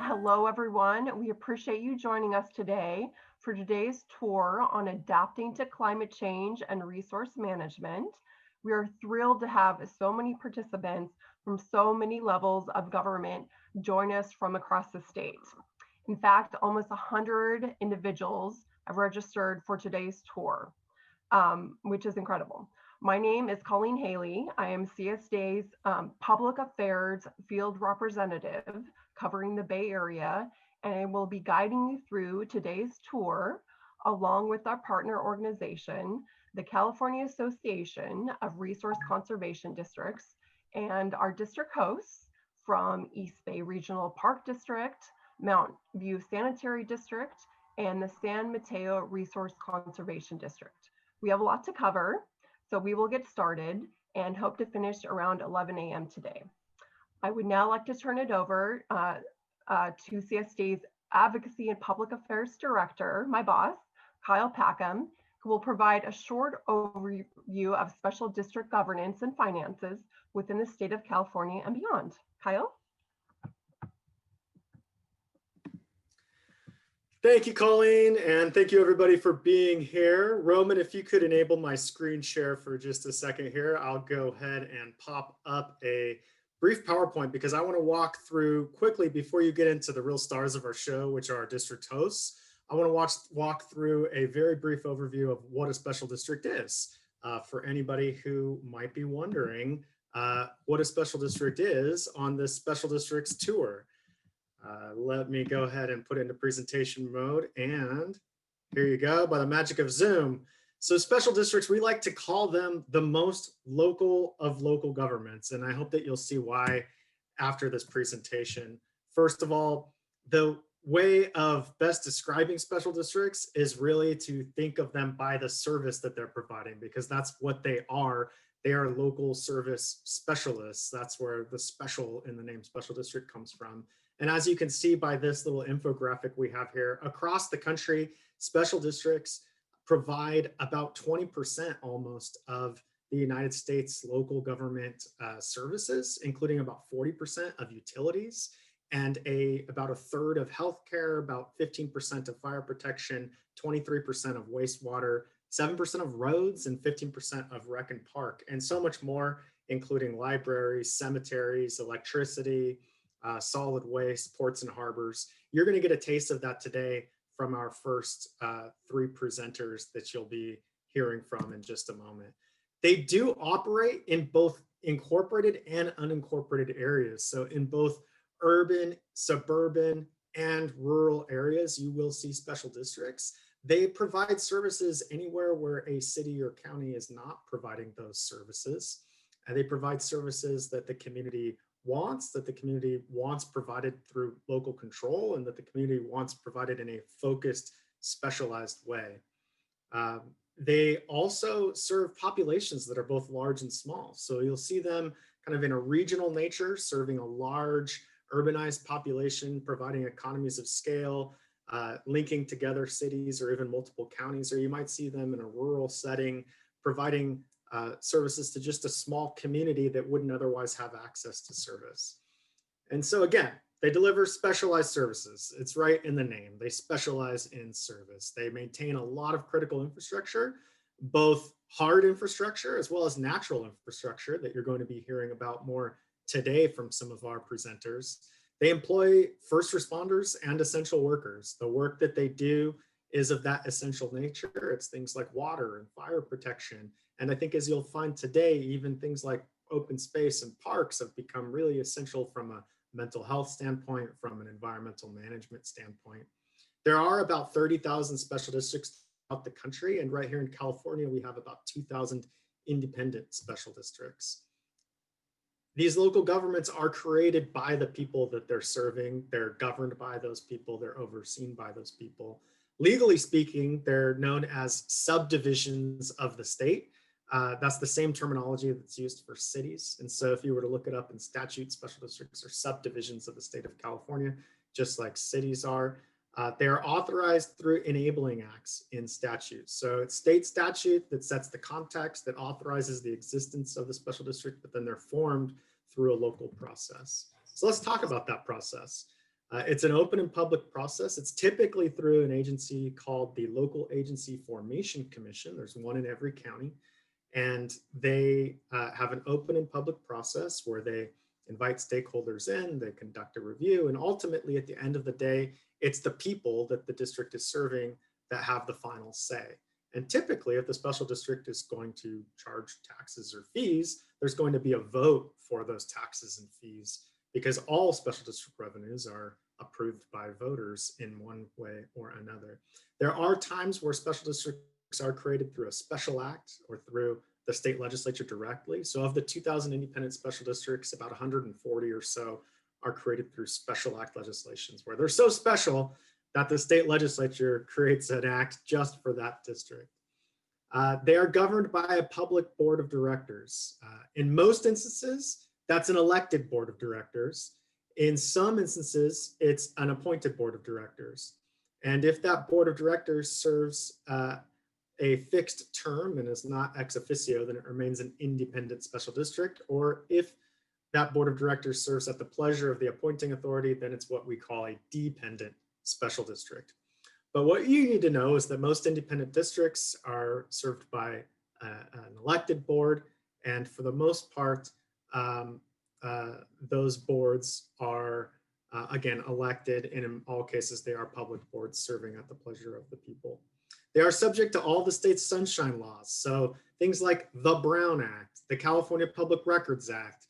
Hello, everyone. We appreciate you joining us today for today's tour on adapting to climate change and resource management. We are thrilled to have so many participants from so many levels of government join us from across the state. In fact, almost 100 individuals have registered for today's tour, which is incredible. My name is Colleen Haley. I am CSDA's Public Affairs Field Representative covering the Bay Area, and I will be guiding you through today's tour along with our partner organization, the California Association of Resource Conservation Districts, and our district hosts from East Bay Regional Park District, Mount View Sanitary District, and the San Mateo Resource Conservation District. We have a lot to cover, so we will get started and hope to finish around 11 a.m. today. I would now like to turn it over to CSD's Advocacy and Public Affairs Director, my boss, Kyle Packham, who will provide a short overview of special district governance and finances within the state of California and beyond. Kyle? Thank you, Colleen, and thank you everybody for being here. Roman, if you could enable my screen share for just a second here, I'll go ahead and pop up a brief PowerPoint because I want to walk through quickly before you get into the real stars of our show, which are our district hosts. I want to walk through a very brief overview of what a special district is for anybody who might be wondering what a special district is on this special districts tour. Let me go ahead and put it into presentation mode, and here you go, by the magic of Zoom. So special districts, we like to call them the most local of local governments, and I hope that you'll see why after this presentation. First of all, the way of best describing special districts is really to think of them by the service that they're providing, because that's what they are. They are local service specialists. That's where the special in the name special district comes from. And as you can see by this little infographic we have here, across the country, special districts provide about 20% almost of the United States local government services, including about 40% of utilities and about a third of healthcare, about 15% of fire protection, 23% of wastewater, 7% of roads, and 15% of rec and park, and so much more, including libraries, cemeteries, electricity, solid waste, ports and harbors. You're going to get a taste of that today from our first three presenters that you'll be hearing from in just a moment. They do operate in both incorporated and unincorporated areas. So in both urban, suburban, and rural areas, you will see special districts. They provide services anywhere where a city or county is not providing those services. And they provide services that the community wants provided through local control, and that the community wants provided in a focused, specialized way. They also serve populations that are both large and small. So you'll see them kind of in a regional nature, serving a large urbanized population, providing economies of scale, linking together cities or even multiple counties, or you might see them in a rural setting, providing services to just a small community that wouldn't otherwise have access to service. And so again, they deliver specialized services. It's right in the name. They specialize in service. They maintain a lot of critical infrastructure, both hard infrastructure as well as natural infrastructure that you're going to be hearing about more today from some of our presenters. They employ first responders and essential workers. The work that they do is of that essential nature. It's things like water and fire protection. And I think as you'll find today, even things like open space and parks have become really essential from a mental health standpoint, from an environmental management standpoint. There are about 30,000 special districts throughout the country. And right here in California, we have about 2,000 independent special districts. These local governments are created by the people that they're serving. They're governed by those people. They're overseen by those people. Legally speaking, they're known as subdivisions of the state. That's the same terminology that's used for cities. And so if you were to look it up in statute, special districts are subdivisions of the state of California, just like cities are. They are authorized through enabling acts in statute. So it's state statute that sets the context, that authorizes the existence of the special district, but then they're formed through a local process. So let's talk about that process. It's an open and public process. It's typically through an agency called the Local Agency Formation Commission. There's one in every county. And they have an open and public process where they invite stakeholders in, they conduct a review, and ultimately at the end of the day, it's the people that the district is serving that have the final say. And typically, if the special district is going to charge taxes or fees, there's going to be a vote for those taxes and fees because all special district revenues are approved by voters in one way or another. There are times where special districts are created through a special act or through the state legislature directly. So of the 2,000 independent special districts, about 140 or so are created through special act legislations where they're so special that the state legislature creates an act just for that district. They are governed by a public board of directors. In most instances, that's an elected board of directors. In some instances, it's an appointed board of directors. And if that board of directors serves a fixed term and is not ex officio, then it remains an independent special district. Or if that board of directors serves at the pleasure of the appointing authority, then it's what we call a dependent special district. But what you need to know is that most independent districts are served by an elected board. And for the most part, those boards are, again, elected. And in all cases, they are public boards serving at the pleasure of the people. They are subject to all the state's sunshine laws. So things like the Brown Act, the California Public Records Act,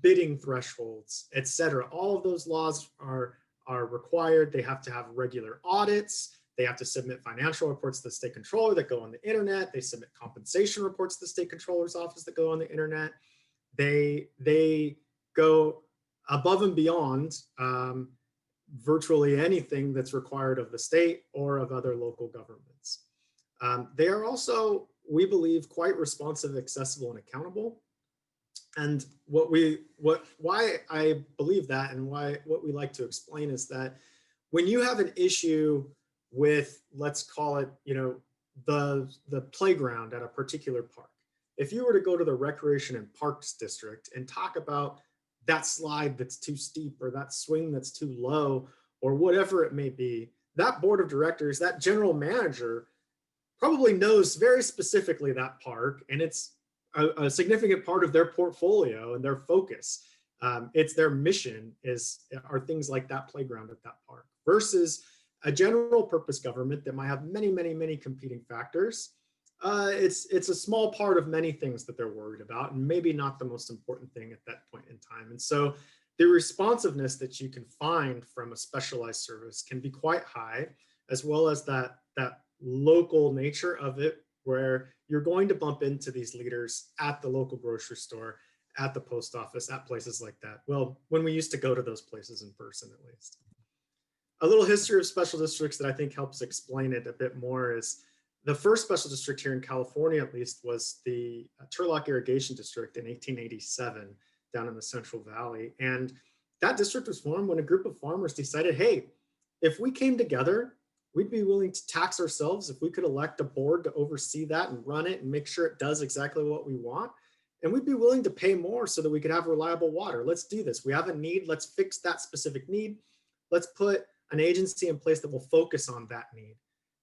bidding thresholds, et cetera. All of those laws are required. They have to have regular audits. They have to submit financial reports to the state controller that go on the internet. They submit compensation reports to the state controller's office that go on the internet. They go above and beyond virtually anything that's required of the state or of other local governments. They are also, we believe, quite responsive, accessible, and accountable. And why I believe that and what we like to explain is that when you have an issue with, let's call it, the playground at a particular park, if you were to go to the Recreation and Parks District and talk about that slide that's too steep or that swing that's too low or whatever it may be, that board of directors, that general manager probably knows very specifically that park, and it's a significant part of their portfolio and their focus. It's their mission are things like that playground at that park versus a general purpose government that might have many, many, many competing factors. It's a small part of many things that they're worried about, and maybe not the most important thing at that point in time. And so the responsiveness that you can find from a specialized service can be quite high, as well as that local nature of it, where you're going to bump into these leaders at the local grocery store, at the post office, at places like that. Well, when we used to go to those places in person, at least. A little history of special districts that I think helps explain it a bit more is the first special district here in California, at least, was the Turlock Irrigation District in 1887 down in the Central Valley. And that district was formed when a group of farmers decided, hey, if we came together, we'd be willing to tax ourselves if we could elect a board to oversee that and run it and make sure it does exactly what we want. And we'd be willing to pay more so that we could have reliable water. Let's do this. We have a need. Let's fix that specific need. Let's put an agency in place that will focus on that need.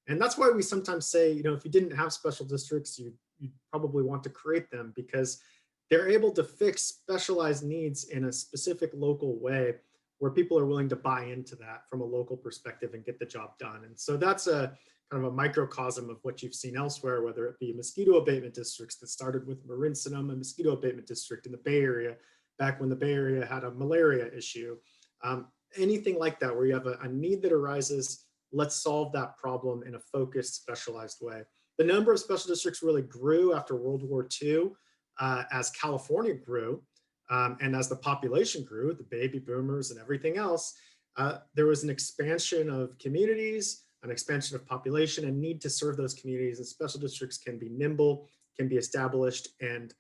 And that's why we sometimes say, if you didn't have special districts, you'd probably want to create them, because they're able to fix specialized needs in a specific local way where people are willing to buy into that from a local perspective and get the job done. And so that's a kind of a microcosm of what you've seen elsewhere, whether it be mosquito abatement districts that started with Marin Sonoma Mosquito Abatement District in the Bay Area, back when the Bay Area had a malaria issue. Anything like that, where you have a need that arises, let's solve that problem in a focused, specialized way. The number of special districts really grew after World War II as California grew. And as the population grew, the baby boomers and everything else, there was an expansion of communities, an expansion of population, and need to serve those communities. And special districts can be nimble, can be established, and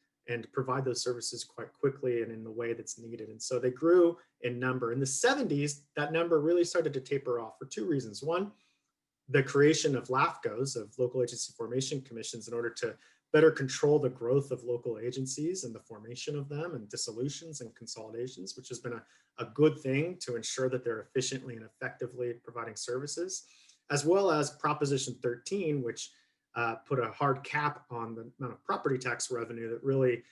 provide those services quite quickly and in the way that's needed. And so they grew in number. In the 70s, that number really started to taper off for two reasons. One, the creation of LAFCOs, of local agency formation commissions, in order to better control the growth of local agencies and the formation of them and dissolutions and consolidations, which has been a good thing to ensure that they're efficiently and effectively providing services, as well as Proposition 13, which put a hard cap on the amount of property tax revenue that really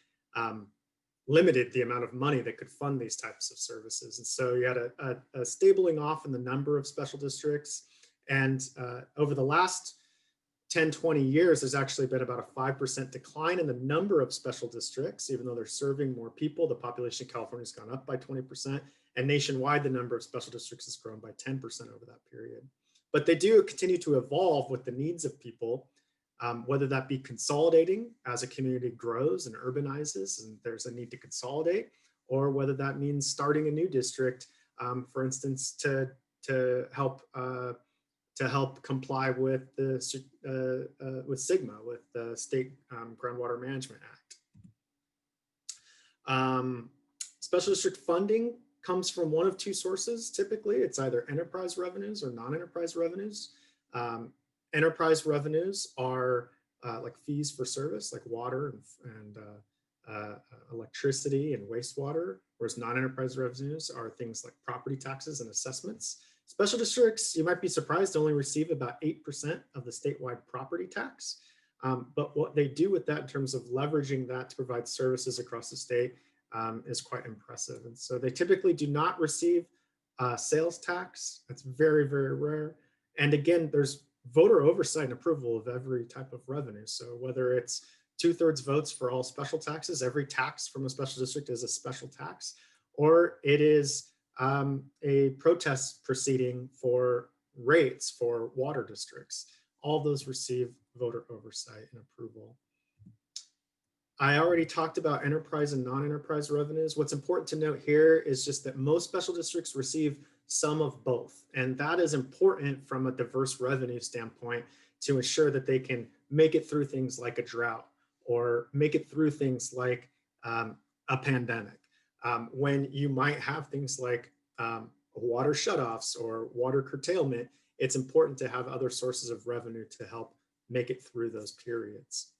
limited the amount of money that could fund these types of services. And so you had a stabling off in the number of special districts. And over the last 10, 20 years, there's actually been about a 5% decline in the number of special districts, even though they're serving more people. The population of California has gone up by 20%, and nationwide, the number of special districts has grown by 10% over that period. But they do continue to evolve with the needs of people, whether that be consolidating as a community grows and urbanizes and there's a need to consolidate, or whether that means starting a new district, for instance, to help comply with the with SGMA, with the State Groundwater Management Act. Special district funding comes from one of two sources. Typically, it's either enterprise revenues or non-enterprise revenues. Enterprise revenues are like fees for service, like water and electricity and wastewater, whereas non-enterprise revenues are things like property taxes and assessments. Special districts, you might be surprised, only receive about 8% of the statewide property tax. But what they do with that in terms of leveraging that to provide services across the state is quite impressive. And so they typically do not receive sales tax. That's very, very rare. And again, there's voter oversight and approval of every type of revenue. So whether it's 2/3 votes for all special taxes, every tax from a special district is a special tax, or it is a protest proceeding for rates for water districts. All those receive voter oversight and approval. I already talked about enterprise and non-enterprise revenues. What's important to note here is just that most special districts receive some of both. And that is important from a diverse revenue standpoint to ensure that they can make it through things like a drought or make it through things like a pandemic. When you might have things like water shutoffs or water curtailment, it's important to have other sources of revenue to help make it through those periods.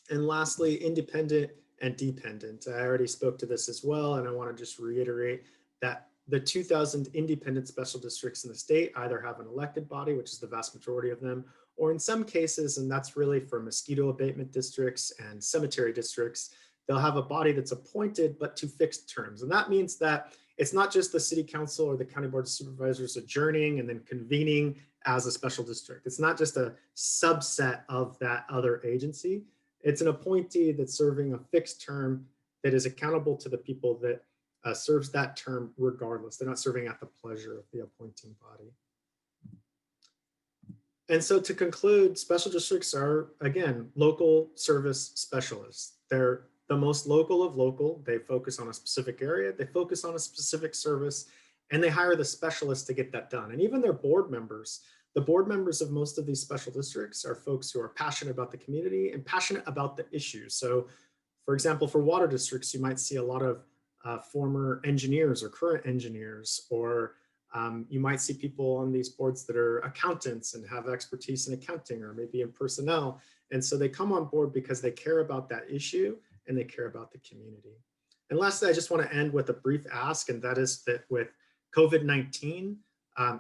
And lastly, independent and dependent. I already spoke to this as well, and I want to just reiterate that the 2,000 independent special districts in the state either have an elected body, which is the vast majority of them, or in some cases, and that's really for mosquito abatement districts and cemetery districts, they'll have a body that's appointed, but to fixed terms. And that means that it's not just the city council or the county board of supervisors adjourning and then convening as a special district. It's not just a subset of that other agency. It's an appointee that's serving a fixed term that is accountable to the people that serves that term regardless. They're not serving at the pleasure of the appointing body. And so to conclude, special districts are, again, local service specialists. They're the most local of local. They focus on a specific area, they focus on a specific service, and they hire the specialists to get that done. And even their board members, the board members of most of these special districts are folks who are passionate about the community and passionate about the issues. So for example, for water districts, you might see a lot of former engineers or current engineers, or you might see people on these boards that are accountants and have expertise in accounting or maybe in personnel. And so they come on board because they care about that issue and they care about the community. And lastly, I just want to end with a brief ask, and that is that with COVID-19,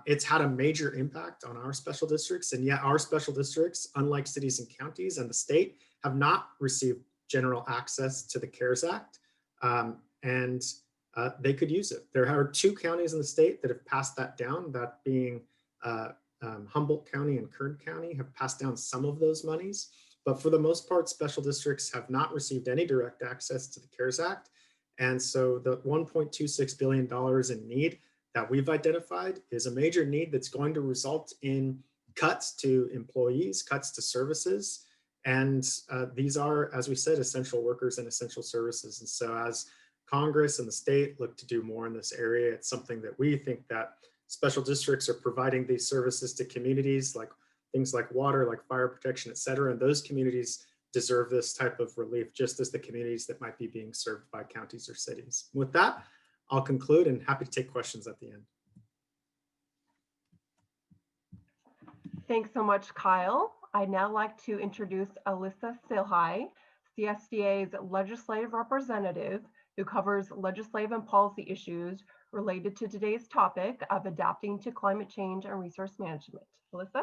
it's had a major impact on our special districts, and yet our special districts, unlike cities and counties and the state, have not received general access to the CARES Act, and they could use it. There are 2 counties in the state that have passed that down, that being Humboldt County and Kern County have passed down some of those monies. But for the most part, special districts have not received any direct access to the CARES Act. And so the $1.26 billion in need that we've identified is a major need that's going to result in cuts to employees, cuts to services. And these are, as we said, essential workers and essential services. And so as Congress and the state look to do more in this area, it's something that we think that special districts are providing these services to communities, like things like water, like fire protection, et cetera. And those communities deserve this type of relief, just as the communities that might be being served by counties or cities. With that, I'll conclude and happy to take questions at the end. Thanks so much, Kyle. I'd now like to introduce Alyssa Silhai, CSDA's legislative representative, who covers legislative and policy issues related to today's topic of adapting to climate change and resource management. Alyssa?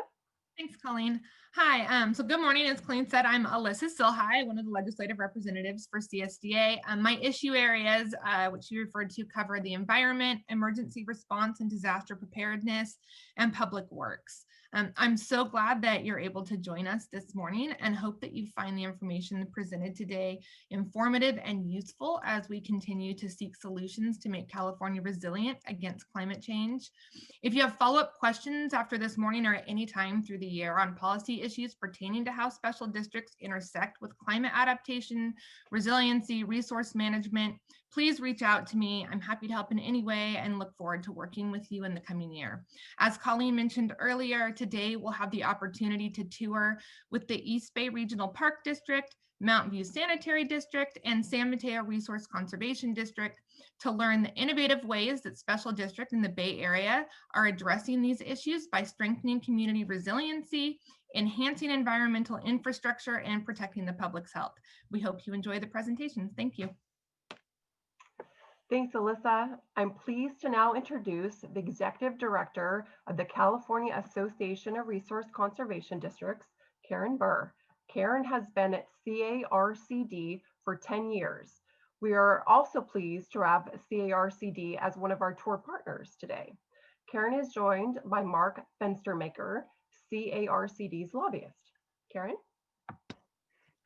Thanks, Colleen. Hi, so good morning. As Colleen said, I'm Alyssa Silhai, one of the legislative representatives for CSDA. My issue areas, which you referred to, cover the environment, emergency response and disaster preparedness, and public works. I'm so glad that you're able to join us this morning and hope that you find the information presented today informative and useful as we continue to seek solutions to make California resilient against climate change. If you have follow-up questions after this morning or at any time through the year on policy issues pertaining to how special districts intersect with climate adaptation, resiliency, resource management, please reach out to me. I'm happy to help in any way and look forward to working with you in the coming year. As Colleen mentioned earlier, today we'll have the opportunity to tour with the East Bay Regional Park District, Mount View Sanitary District, and San Mateo Resource Conservation District to learn the innovative ways that special districts in the Bay Area are addressing these issues by strengthening community resiliency, enhancing environmental infrastructure, and protecting the public's health. We hope you enjoy the presentations. Thank you. Thanks, Alyssa. I'm pleased to now introduce the Executive Director of the California Association of Resource Conservation Districts, Karen Burr. Karen has been at CARCD for 10 years. We are also pleased to have CARCD as one of our tour partners today. Karen is joined by Mark Fenstermaker, CARCD's lobbyist. Karen?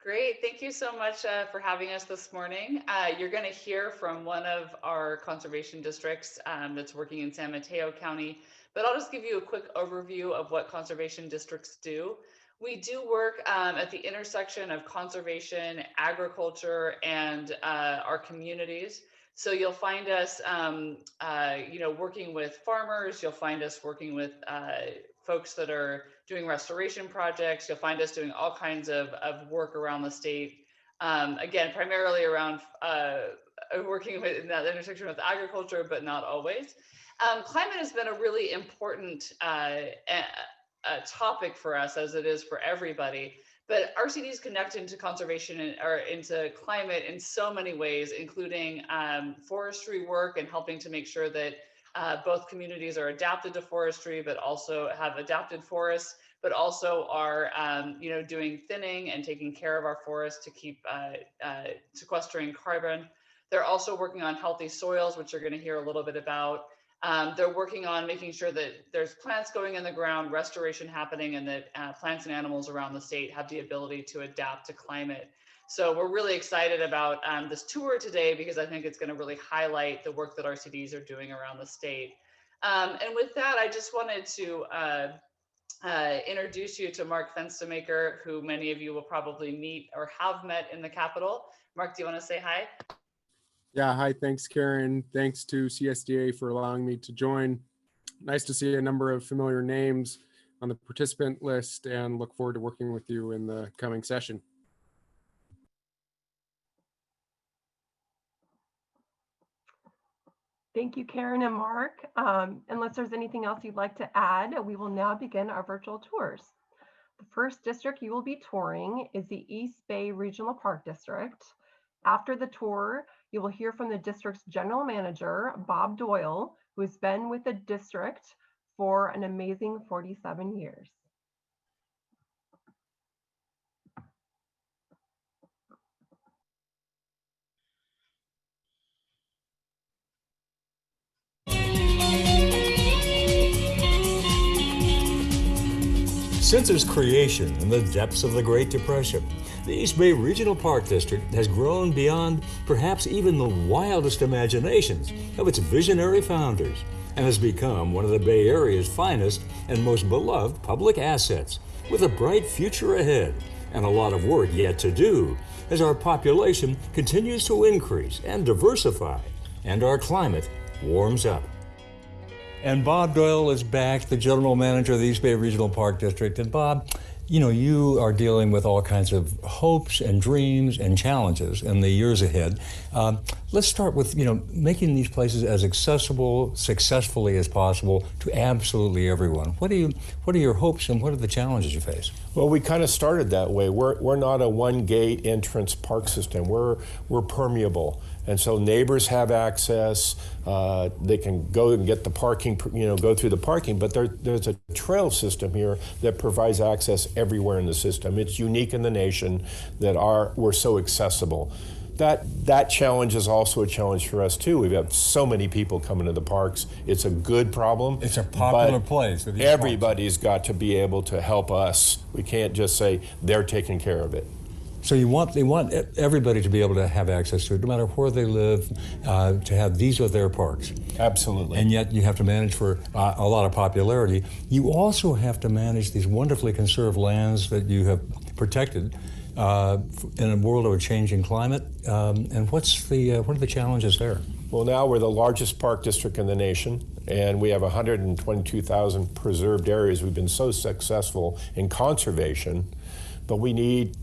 Great, thank you so much for having us this morning. You're going to hear from one of our conservation districts that's working in San Mateo County, but I'll just give you a quick overview of what conservation districts do. We do work at the intersection of conservation, agriculture, and our communities. So you'll find us, working with farmers. You'll find us working with folks that are doing restoration projects. You'll find us doing all kinds of work around the state. Again, primarily around working with in that intersection with agriculture, but not always. Climate has been a really important topic for us, as it is for everybody. But RCDs connect into conservation or into climate in so many ways, including forestry work and helping to make sure that both communities are adapted to forestry, but also have adapted forests, but also are doing thinning and taking care of our forests to keep sequestering carbon. They're also working on healthy soils, which you're going to hear a little bit about. They're working on making sure that there's plants going in the ground, restoration happening, and that plants and animals around the state have the ability to adapt to climate. So we're really excited about this tour today because I think it's going to really highlight the work that RCDs are doing around the state. And with that, I just wanted to introduce you to Mark Fenstermaker, who many of you will probably meet or have met in the Capitol. Mark, do you want to say hi? Yeah, hi, thanks, Karen. Thanks to CSDA for allowing me to join. Nice to see a number of familiar names on the participant list and look forward to working with you in the coming session. Thank you, Karen and Mark. Unless there's anything else you'd like to add, we will now begin our virtual tours. The first district you will be touring is the East Bay Regional Park District. After the tour, you will hear from the district's general manager, Bob Doyle, who has been with the district for an amazing 47 years. Since its creation in the depths of the Great Depression, the East Bay Regional Park District has grown beyond perhaps even the wildest imaginations of its visionary founders and has become one of the Bay Area's finest and most beloved public assets, with a bright future ahead and a lot of work yet to do as our population continues to increase and diversify and our climate warms up. And Bob Doyle is back, the General Manager of the East Bay Regional Park District. And Bob, you know, you are dealing with all kinds of hopes and dreams and challenges in the years ahead. Let's start with, you know, making these places as accessible successfully as possible to absolutely everyone. What are your hopes and what are the challenges you face? Well, we kind of started that way. We're not a one gate entrance park system. We're permeable. And so neighbors have access. They can go and get the parking, you know, go through the parking, but there's a trail system here that provides access everywhere in the system. It's unique in the nation that we're so accessible. That challenge is also a challenge for us too. We've got so many people coming to the parks. It's a good problem. It's a popular place. Everybody's got to be able to help us. We can't just say they're taking care of it. So they want everybody to be able to have access to it, no matter where they live, to have these are their parks. Absolutely. And yet you have to manage for a lot of popularity. You also have to manage these wonderfully conserved lands that you have protected in a world of a changing climate. And what are the challenges there? Well, now we're the largest park district in the nation, and we have 122,000 preserved areas. We've been so successful in conservation, but we need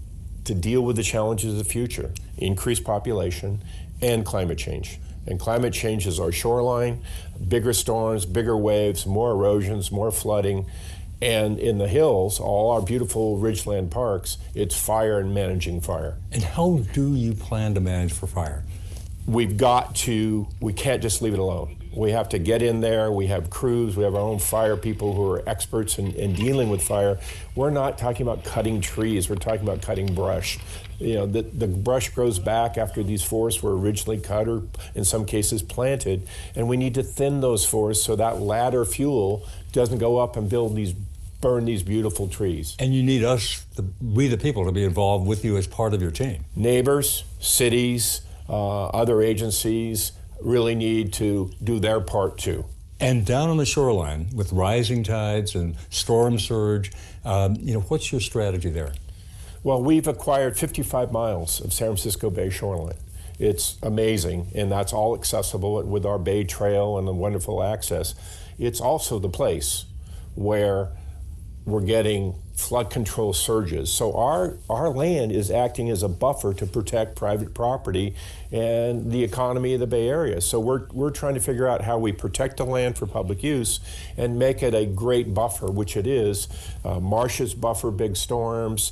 to deal with the challenges of the future, increased population and climate change. And climate change is our shoreline, bigger storms, bigger waves, more erosions, more flooding. And in the hills, all our beautiful ridgeland parks, it's fire and managing fire. And how do you plan to manage for fire? We can't just leave it alone. We have to get in there. We have crews. We have our own fire people who are experts in dealing with fire. We're not talking about cutting trees. We're talking about cutting brush. You know, the brush grows back after these forests were originally cut or in some cases planted. And we need to thin those forests so that ladder fuel doesn't go up and burn these beautiful trees. And you need we the people, to be involved with you as part of your team. Neighbors, cities, other agencies really need to do their part too. And down on the shoreline with rising tides and storm surge, what's your strategy there? Well, we've acquired 55 miles of San Francisco Bay shoreline. It's amazing, and that's all accessible with our Bay Trail and the wonderful access. It's also the place where we're getting flood control surges. So our land is acting as a buffer to protect private property and the economy of the Bay Area. So we're trying to figure out how we protect the land for public use and make it a great buffer, which it is. Marshes buffer big storms,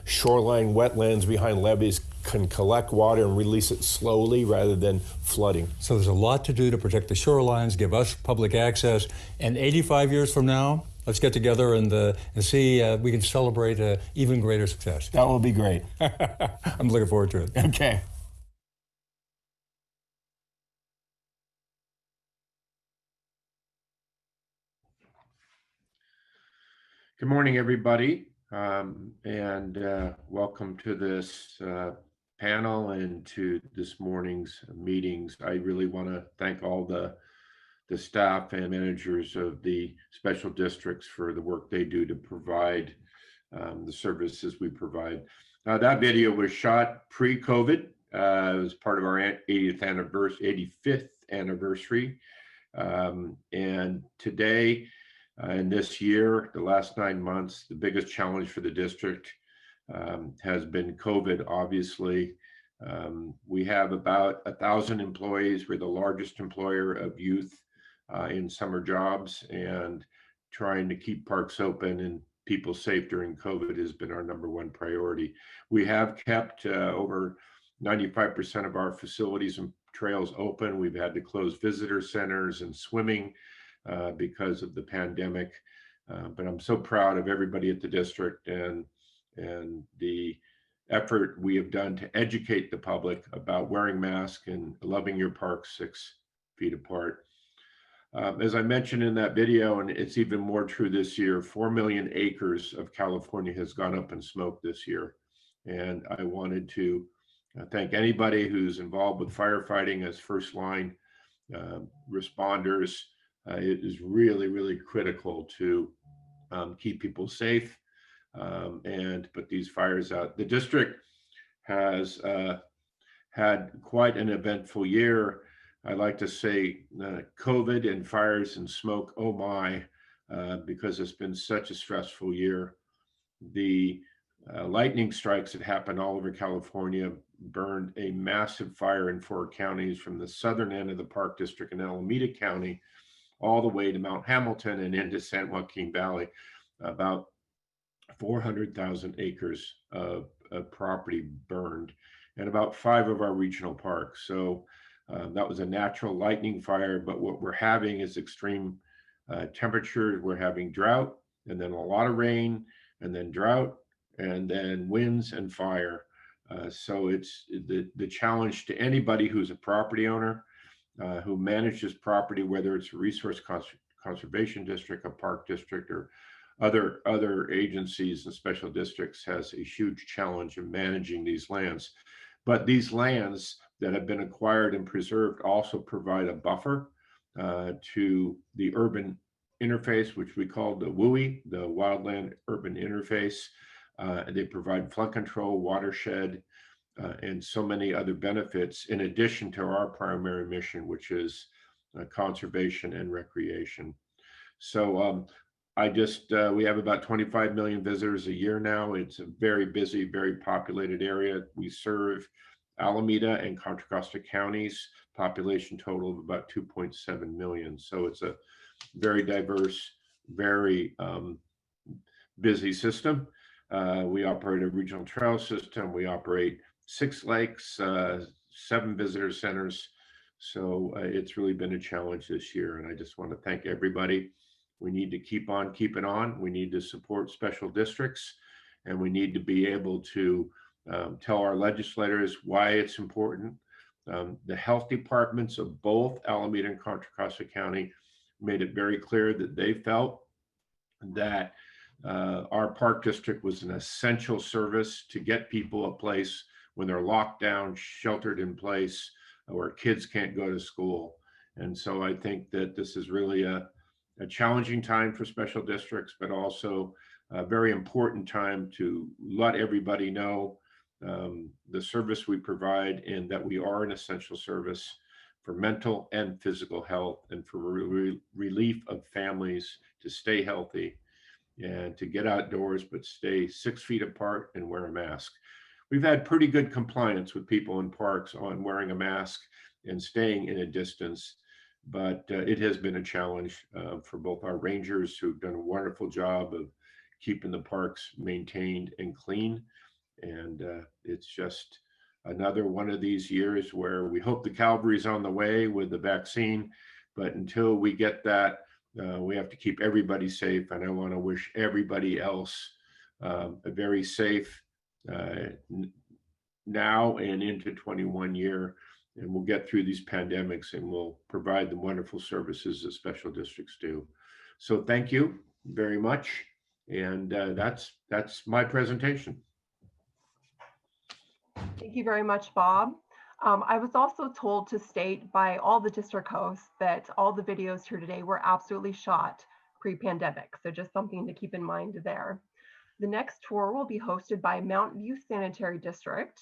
shoreline wetlands behind levees can collect water and release it slowly rather than flooding. So there's a lot to do to protect the shorelines, give us public access, and 85 years from now, let's get together and see we can celebrate even greater success. That will be great. I'm looking forward to it. Okay. Good morning, everybody, and welcome to this panel and to this morning's meetings. I really want to thank all the staff and managers of the special districts for the work they do to provide the services we provide. That video was shot pre-COVID. It was part of our 85th anniversary. And today, in this year, the last 9 months, the biggest challenge for the district has been COVID, obviously. We have about 1,000 employees. We're the largest employer of youth in summer jobs, and trying to keep parks open and people safe during COVID has been our #1 priority. We have kept over 95% of our facilities and trails open. We've had to close visitor centers and swimming because of the pandemic. But I'm so proud of everybody at the district and the effort we have done to educate the public about wearing masks and loving your park 6 feet apart. As I mentioned in that video, and it's even more true this year, 4 million acres of California has gone up in smoke this year. And I wanted to thank anybody who's involved with firefighting as first line responders. It is really, really critical to keep people safe and put these fires out. The district has had quite an eventful year. I like to say COVID and fires and smoke, oh my, because it's been such a stressful year. the lightning strikes that happened all over California burned a massive fire in 4 counties from the southern end of the Park District in Alameda County all the way to Mount Hamilton and into San Joaquin Valley. About 400,000 acres of property burned, and about 5 of our regional parks. So that was a natural lightning fire, but what we're having is extreme temperature. We're having drought, and then a lot of rain, and then drought, and then winds and fire. So it's the challenge to anybody who's a property owner, who manages property, whether it's a resource conservation district, a park district, or other agencies and special districts, has a huge challenge in managing these lands. But these lands that have been acquired and preserved also provide a buffer to the urban interface, which we call the WUI, the Wildland Urban Interface. They provide flood control, watershed, and so many other benefits in addition to our primary mission, which is conservation and recreation. So we have about 25 million visitors a year now. It's a very busy, very populated area. We serve Alameda and Contra Costa counties, population total of about 2.7 million. So it's a very diverse, very busy system. We operate a regional trail system. We operate 6 lakes, 7 visitor centers. So it's really been a challenge this year. And I just want to thank everybody. We need to keep on keeping on. We need to support special districts, and we need to be able to tell our legislators why it's important. The health departments of both Alameda and Contra Costa County made it very clear that they felt that our park district was an essential service to get people a place when they're locked down, sheltered in place, where kids can't go to school. And so I think that this is really a challenging time for special districts, but also a very important time to let everybody know the service we provide, and that we are an essential service for mental and physical health, and for relief of families to stay healthy and to get outdoors, but stay 6 feet apart and wear a mask. We've had pretty good compliance with people in parks on wearing a mask and staying in a distance, but it has been a challenge for both our rangers, who've done a wonderful job of keeping the parks maintained and clean. And it's just another one of these years where we hope the cavalry's on the way with the vaccine, but until we get that, we have to keep everybody safe. And I want to wish everybody else a very safe now and into 21 year. And we'll get through these pandemics, and we'll provide the wonderful services that special districts do. So thank you very much. And that's my presentation. Thank you very much, Bob. I was also told to state by all the district hosts that all the videos here today were absolutely shot pre-pandemic. So just something to keep in mind there. The next tour will be hosted by Mountain View Sanitary District.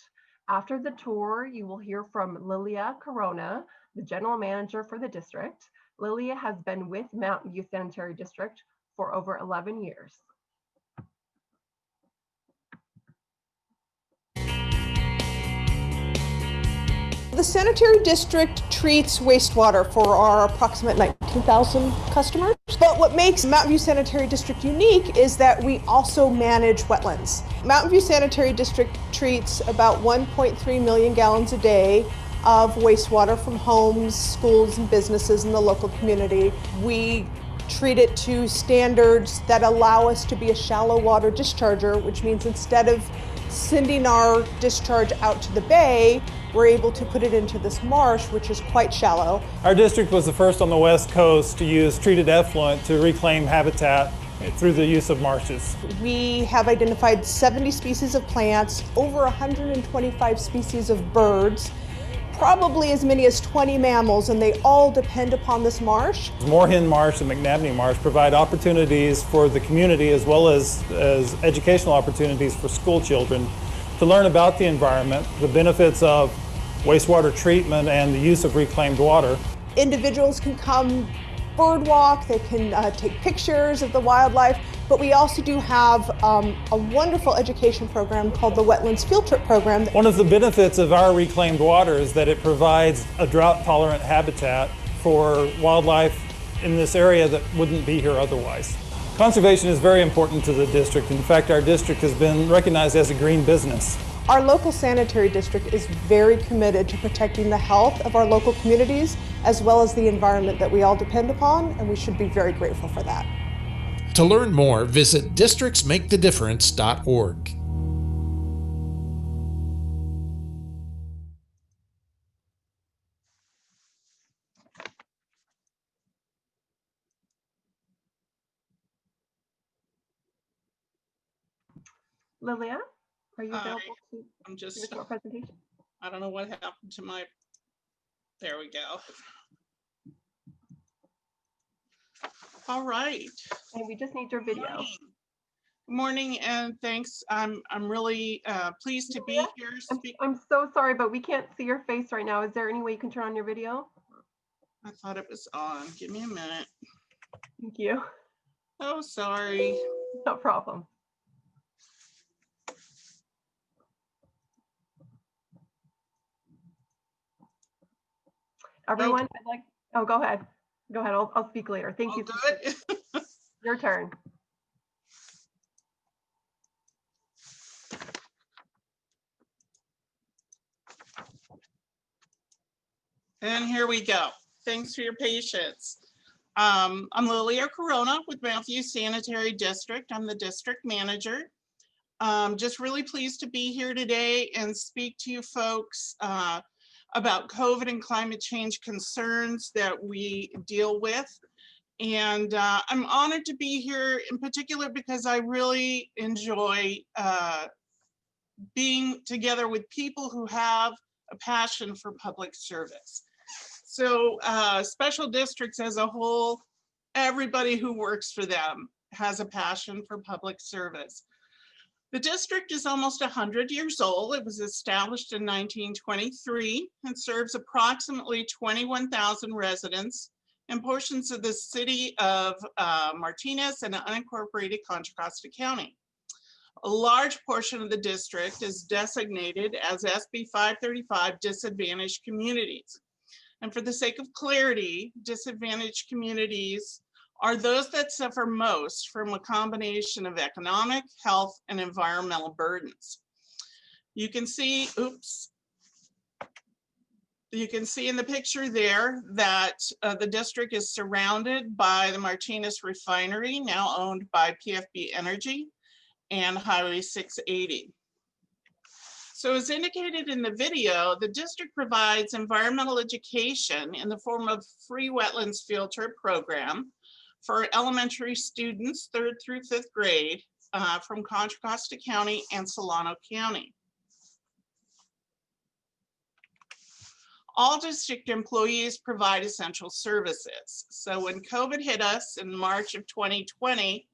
After the tour, you will hear from Lilia Corona, the general manager for the district. Lilia has been with Mountain View Sanitary District for over 11 years. The sanitary district treats wastewater for our approximate 19,000 customers. But what makes Mountain View Sanitary District unique is that we also manage wetlands. Mountain View Sanitary District treats about 1.3 million gallons a day of wastewater from homes, schools, and businesses in the local community. We treat it to standards that allow us to be a shallow water discharger, which means instead of sending our discharge out to the bay, we're able to put it into this marsh, which is quite shallow. Our district was the first on the West Coast to use treated effluent to reclaim habitat through the use of marshes. We have identified 70 species of plants, over 125 species of birds, probably as many as 20 mammals, and they all depend upon this marsh. Moorhen Marsh and McNabney Marsh provide opportunities for the community, as well as educational opportunities for school children to learn about the environment, the benefits of wastewater treatment and the use of reclaimed water. Individuals can come bird walk, they can take pictures of the wildlife, But we also do have a wonderful education program called the Wetlands Field Trip Program. One of the benefits of our reclaimed water is that it provides a drought-tolerant habitat for wildlife in this area that wouldn't be here otherwise. Conservation is very important to the district. In fact, our district has been recognized as a green business. Our local sanitary district is very committed to protecting the health of our local communities as well as the environment that we all depend upon, and we should be very grateful for that. To learn more, visit districtsmakethedifference.org. Lilia, are you Hi, available to I'm give us just, your presentation? I don't know what happened to my, there we go. All right. And we just need your video. Good morning and thanks. I'm really pleased to be Lilia, here. I'm so sorry, but we can't see your face right now. Is there any way you can turn on your video? I thought it was on. Give me a minute. Thank you. Oh, sorry. No problem. Everyone, I'd like, oh, go ahead. Go ahead. I'll speak later. Thank you. Good. Your turn. And here we go. Thanks for your patience. I'm Lilia Corona with Matthew Sanitary District. I'm the district manager. Just really pleased to be here today and speak to you folks about COVID and climate change concerns that we deal with. And I'm honored to be here in particular because I really enjoy being together with people who have a passion for public service. So special districts as a whole, everybody who works for them has a passion for public service. The district is almost 100 years old. It was established in 1923 and serves approximately 21,000 residents in portions of the city of Martinez and unincorporated Contra Costa County. A large portion of the district is designated as SB 535 disadvantaged communities. And for the sake of clarity, disadvantaged communities are those that suffer most from a combination of economic, health, and environmental burdens. You can see, you can see in the picture there that the district is surrounded by the Martinez refinery, now owned by PFB Energy, and Highway 680. So as indicated in the video, the district provides environmental education in the form of free wetlands field trip program for elementary students 3rd through 5th grade from Contra Costa County and Solano County. All district employees provide essential services. So when COVID hit us in March of 2020,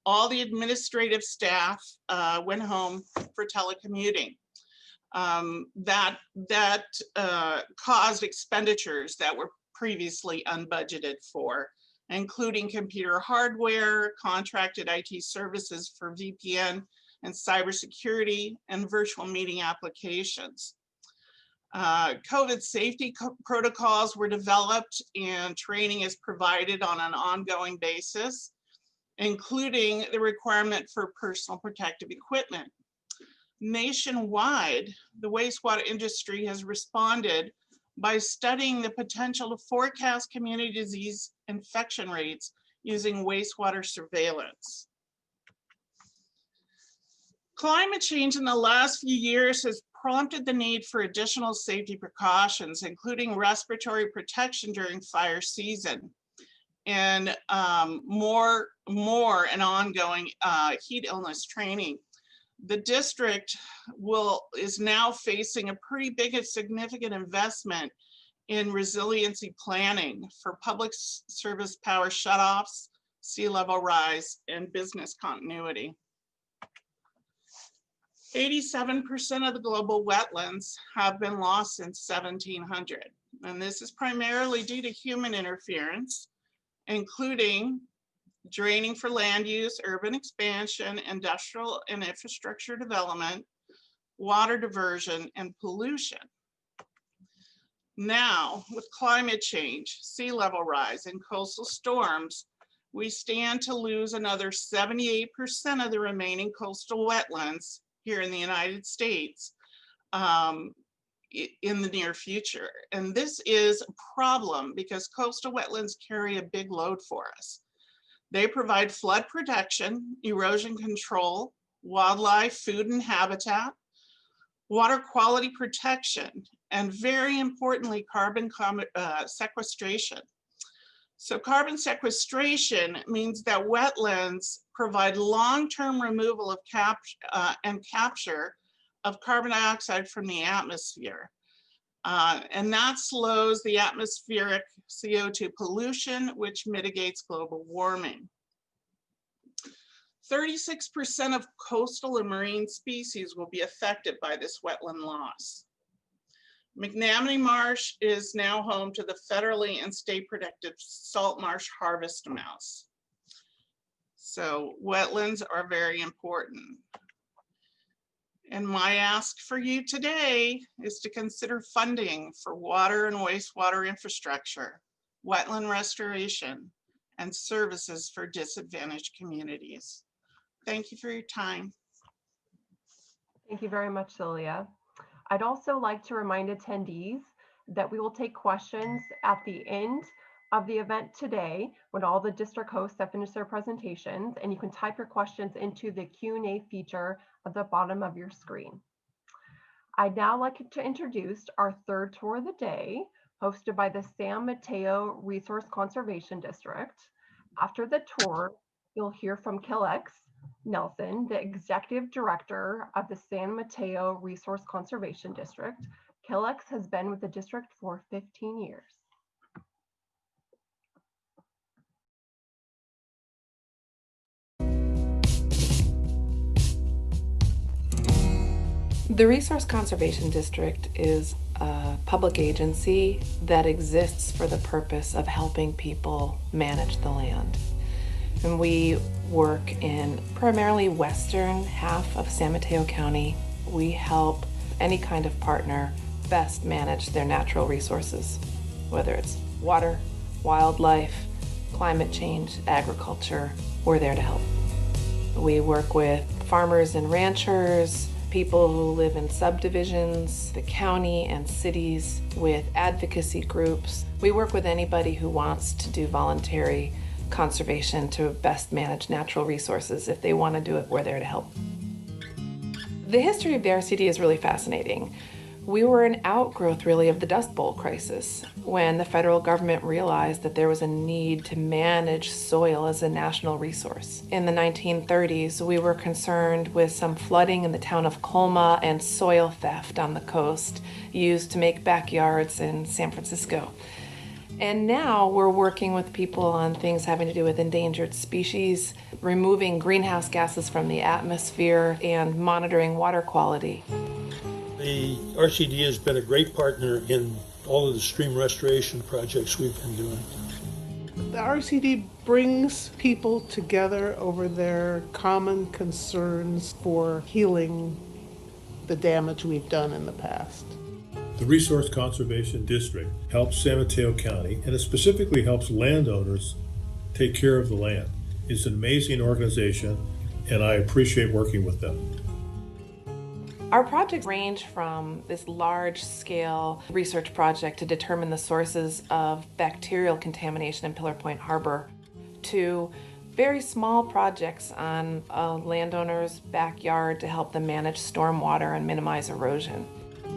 all the administrative staff went home for telecommuting. That caused expenditures that were previously unbudgeted for, including computer hardware, contracted IT services for VPN and cybersecurity, and virtual meeting applications. COVID safety protocols were developed and training is provided on an ongoing basis, including the requirement for personal protective equipment. Nationwide, the wastewater industry has responded by studying the potential to forecast community disease infection rates using wastewater surveillance. Climate change in the last few years has prompted the need for additional safety precautions, including respiratory protection during fire season, and more and ongoing heat illness training. The district is now facing a pretty big and significant investment in resiliency planning for public service power shutoffs, sea level rise, and business continuity. 87% of the global wetlands have been lost since 1700, and this is primarily due to human interference, including draining for land use, urban expansion, industrial and infrastructure development, water diversion, and pollution. Now, with climate change, sea level rise, and coastal storms, we stand to lose another 78% of the remaining coastal wetlands here in the United States in the near future. And this is a problem because coastal wetlands carry a big load for us. They provide flood protection, erosion control, wildlife, food and habitat, water quality protection, and very importantly, carbon sequestration. So carbon sequestration means that wetlands provide long-term removal of and capture of carbon dioxide from the atmosphere. And that slows the atmospheric CO2 pollution, which mitigates global warming. 36% of coastal and marine species will be affected by this wetland loss. McNamee Marsh is now home to the federally and state protected salt marsh harvest mouse. So wetlands are very important. And my ask for you today is to consider funding for water and wastewater infrastructure, wetland restoration, and services for disadvantaged communities. Thank you for your time. Thank you very much, Celia. I'd also like to remind attendees that we will take questions at the end of the event today when all the district hosts have finished their presentations, and you can type your questions into the Q&A feature at the bottom of your screen. I'd now like to introduce our third tour of the day, hosted by the San Mateo Resource Conservation District. After the tour, you'll hear from Killex Nelson, the Executive Director of the San Mateo Resource Conservation District. Killex has been with the district for 15 years. The Resource Conservation District is a public agency that exists for the purpose of helping people manage the land. And we work in primarily western half of San Mateo County. We help any kind of partner best manage their natural resources, whether it's water, wildlife, climate change, agriculture. We're there to help. We work with farmers and ranchers, people who live in subdivisions, the county and cities, with advocacy groups. We work with anybody who wants to do voluntary conservation to best manage natural resources. If they want to do it, we're there to help. The history of the RCD is really fascinating. We were an outgrowth, really, of the Dust Bowl crisis, when the federal government realized that there was a need to manage soil as a national resource. In the 1930s, we were concerned with some flooding in the town of Colma and soil theft on the coast used to make backyards in San Francisco. And now we're working with people on things having to do with endangered species, removing greenhouse gases from the atmosphere, and monitoring water quality. The RCD has been a great partner in all of the stream restoration projects we've been doing. The RCD brings people together over their common concerns for healing the damage we've done in the past. The Resource Conservation District helps San Mateo County, and it specifically helps landowners take care of the land. It's an amazing organization, and I appreciate working with them. Our projects range from this large-scale research project to determine the sources of bacterial contamination in Pillar Point Harbor to very small projects on a landowner's backyard to help them manage stormwater and minimize erosion.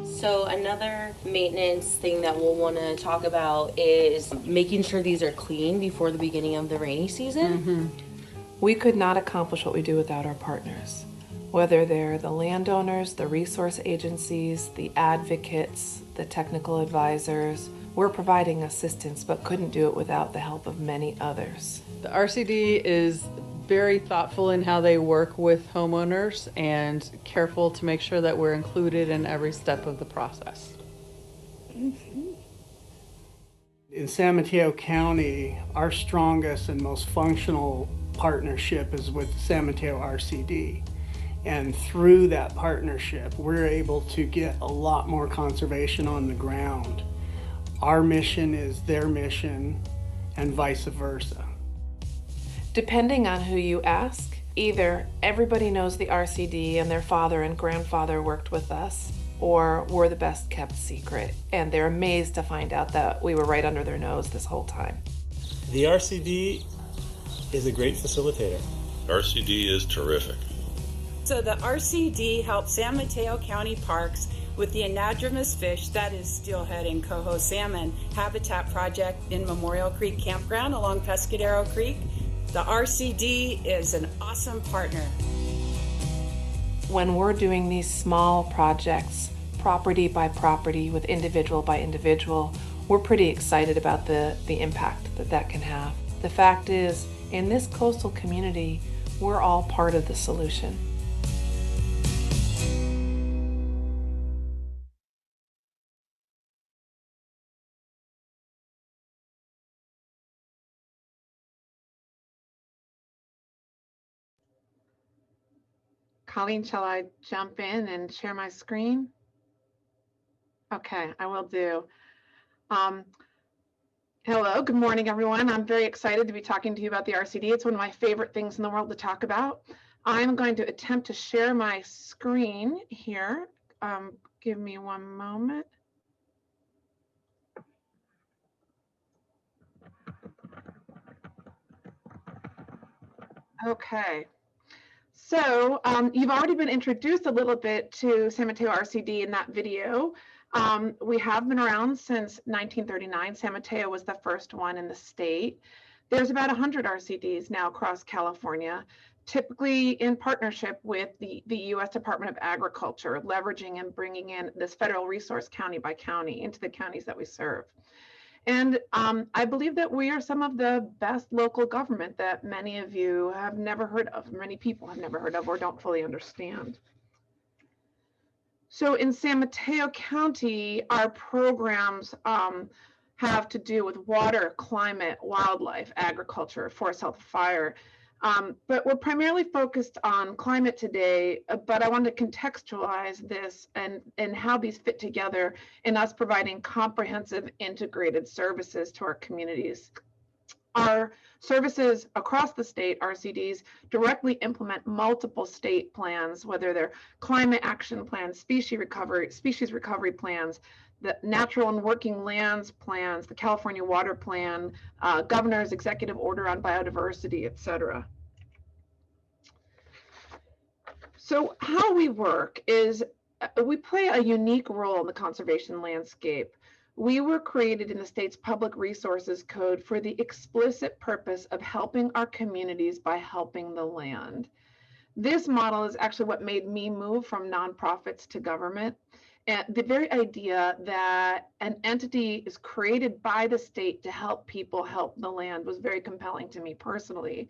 So another maintenance thing that we'll want to talk about is making sure these are clean before the beginning of the rainy season. Mm-hmm. We could not accomplish what we do without our partners, whether they're the landowners, the resource agencies, the advocates, the technical advisors. We're providing assistance, but couldn't do it without the help of many others. The RCD is very thoughtful in how they work with homeowners and careful to make sure that we're included in every step of the process. In San Mateo County, our strongest and most functional partnership is with the San Mateo RCD. And through that partnership, we're able to get a lot more conservation on the ground. Our mission is their mission, and vice versa. Depending on who you ask, either everybody knows the RCD and their father and grandfather worked with us, or we're the best kept secret, and they're amazed to find out that we were right under their nose this whole time. The RCD is a great facilitator. RCD is terrific. So the RCD helps San Mateo County Parks with the anadromous fish, that is steelhead and coho salmon, habitat project in Memorial Creek Campground along Pescadero Creek. The RCD is an awesome partner. When we're doing these small projects, property by property with individual by individual, we're pretty excited about the impact that can have. The fact is, in this coastal community, we're all part of the solution. Colleen, shall I jump in and share my screen? Okay, I will do. Hello, good morning, everyone. I'm very excited to be talking to you about the RCD. It's one of my favorite things in the world to talk about. I'm going to attempt to share my screen here. Give me one moment. Okay. So you've already been introduced a little bit to San Mateo RCD in that video. We have been around since 1939. San Mateo was the first one in the state. There's about 100 RCDs now across California, typically in partnership with the U.S. Department of Agriculture, leveraging and bringing in this federal resource county by county into the counties that we serve. And I believe that we are some of the best local government that many of you have never heard of, many people have never heard of or don't fully understand. So in San Mateo County, our programs have to do with water, climate, wildlife, agriculture, forest health, fire. But we're primarily focused on climate today, but I wanted to contextualize this and how these fit together in us providing comprehensive integrated services to our communities. Our services across the state, RCDs, directly implement multiple state plans, whether they're climate action plans, species recovery plans, the natural and working lands plans, the California Water Plan, governor's executive order on biodiversity, et cetera. So how we work is we play a unique role in the conservation landscape. We were created in the state's Public Resources Code for the explicit purpose of helping our communities by helping the land. This model is actually what made me move from nonprofits to government. And the very idea that an entity is created by the state to help people help the land was very compelling to me personally.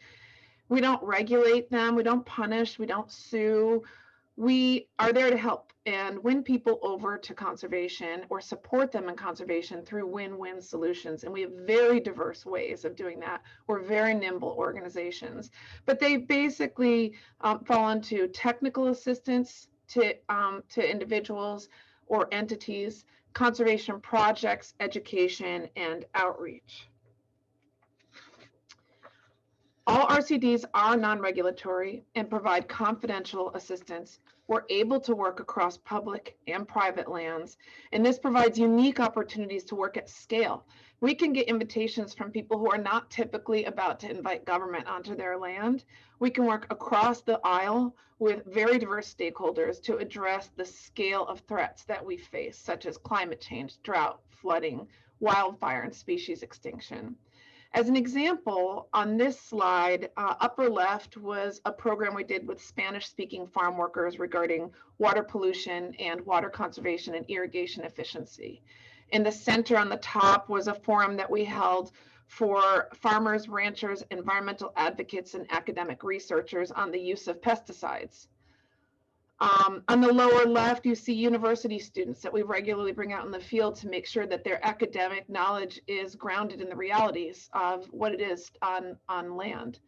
We don't regulate them, we don't punish, we don't sue. We are there to help and win people over to conservation or support them in conservation through win-win solutions. And we have very diverse ways of doing that. We're very nimble organizations, but they basically fall into technical assistance to individuals or entities, conservation projects, education, and outreach. All RCDs are non-regulatory and provide confidential assistance. We're able to work across public and private lands, and this provides unique opportunities to work at scale. We can get invitations from people who are not typically about to invite government onto their land. We can work across the aisle with very diverse stakeholders to address the scale of threats that we face, such as climate change, drought, flooding, wildfire, and species extinction. As an example, on this slide, upper left was a program we did with Spanish-speaking farm workers regarding water pollution and water conservation and irrigation efficiency. In the center on the top was a forum that we held for farmers, ranchers, environmental advocates, and academic researchers on the use of pesticides. On the lower left, you see university students that we regularly bring out in the field to make sure that their academic knowledge is grounded in the realities of what it is on land.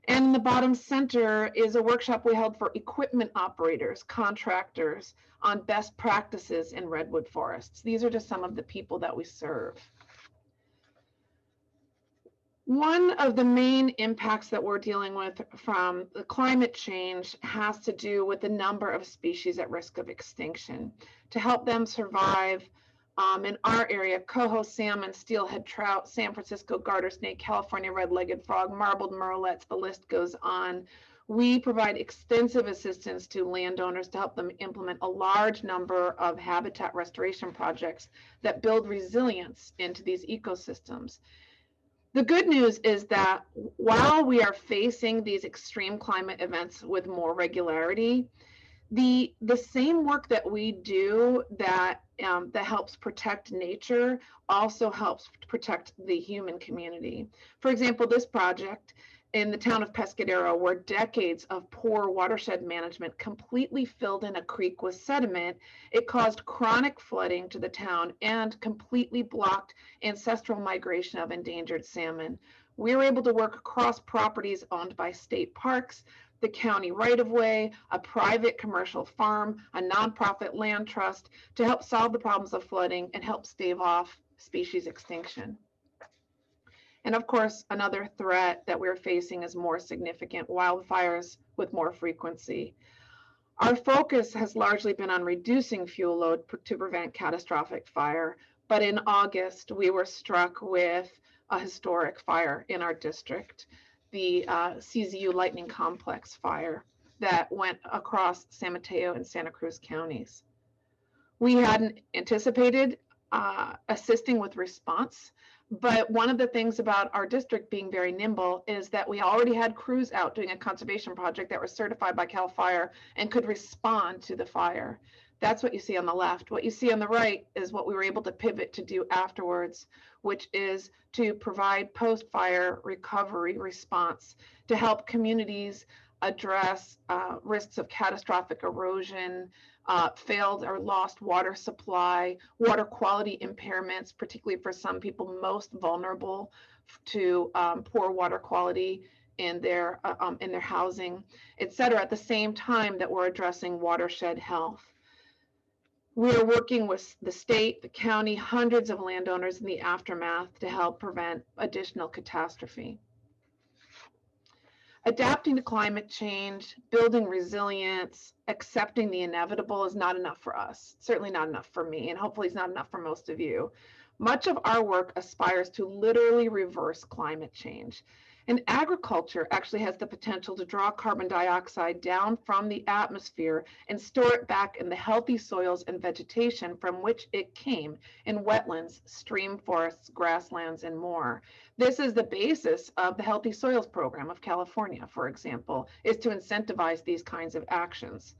And in the bottom center is a workshop we held for equipment operators, contractors, on best practices in redwood forests. These are just some of the people that we serve. One of the main impacts that we're dealing with from the climate change has to do with the number of species at risk of extinction. To help them survive, in our area, coho salmon, steelhead trout, San Francisco garter snake, California red-legged frog, marbled murrelets, the list goes on. We provide extensive assistance to landowners to help them implement a large number of habitat restoration projects that build resilience into these ecosystems. The good news is that while we are facing these extreme climate events with more regularity, the same work that we do that helps protect nature also helps protect the human community. For example, this project in the town of Pescadero, where decades of poor watershed management completely filled in a creek with sediment, it caused chronic flooding to the town and completely blocked ancestral migration of endangered salmon. We were able to work across properties owned by state parks, the county right-of-way, a private commercial farm, a nonprofit land trust to help solve the problems of flooding and help stave off species extinction. And of course, another threat that we're facing is more significant wildfires with more frequency. Our focus has largely been on reducing fuel load to prevent catastrophic fire, but in August, we were struck with a historic fire in our district, the CZU Lightning Complex fire that went across San Mateo and Santa Cruz counties. We hadn't anticipated assisting with response, but one of the things about our district being very nimble is that we already had crews out doing a conservation project that were certified by CAL FIRE and could respond to the fire. That's what you see on the left. What you see on the right is what we were able to pivot to do afterwards, which is to provide post-fire recovery response to help communities address risks of catastrophic erosion, failed or lost water supply, water quality impairments, particularly for some people most vulnerable to poor water quality in their housing, et cetera, at the same time that we're addressing watershed health. We're working with the state, the county, hundreds of landowners in the aftermath to help prevent additional catastrophe. Adapting to climate change, building resilience, accepting the inevitable is not enough for us, certainly not enough for me, and hopefully it's not enough for most of you. Much of our work aspires to literally reverse climate change. And agriculture actually has the potential to draw carbon dioxide down from the atmosphere and store it back in the healthy soils and vegetation from which it came in wetlands, stream forests, grasslands, and more. This is the basis of the Healthy Soils Program of California, for example, is to incentivize these kinds of actions.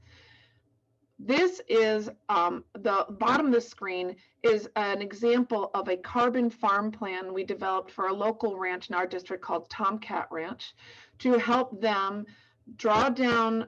This is the bottom of the screen is an example of a carbon farm plan we developed for a local ranch in our district called Tomcat Ranch to help them draw down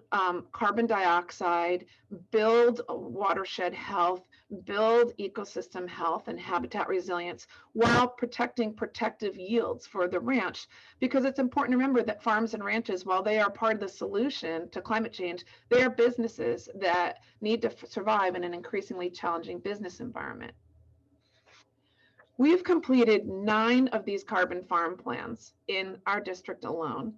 carbon dioxide, build watershed health, build ecosystem health and habitat resilience while protecting protective yields for the ranch. Because it's important to remember that farms and ranches, while they are part of the solution to climate change, they are businesses that need to survive in an increasingly challenging business environment. We've completed 9 of these carbon farm plans in our district alone,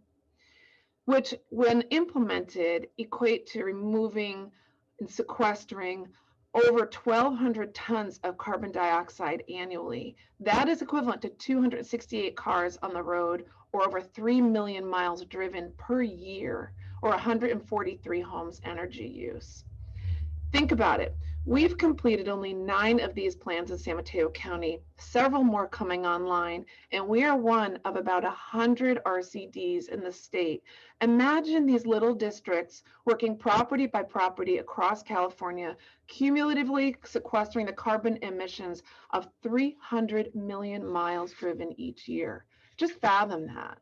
which when implemented equate to removing and sequestering over 1,200 tons of carbon dioxide annually. That is equivalent to 268 cars on the road or over 3 million miles driven per year or 143 homes energy use. Think about it. We've completed only 9 of these plans in San Mateo County, several more coming online, and we are one of about 100 RCDs in the state. Imagine these little districts working property by property across California, cumulatively sequestering the carbon emissions of 300 million miles driven each year. Just fathom that.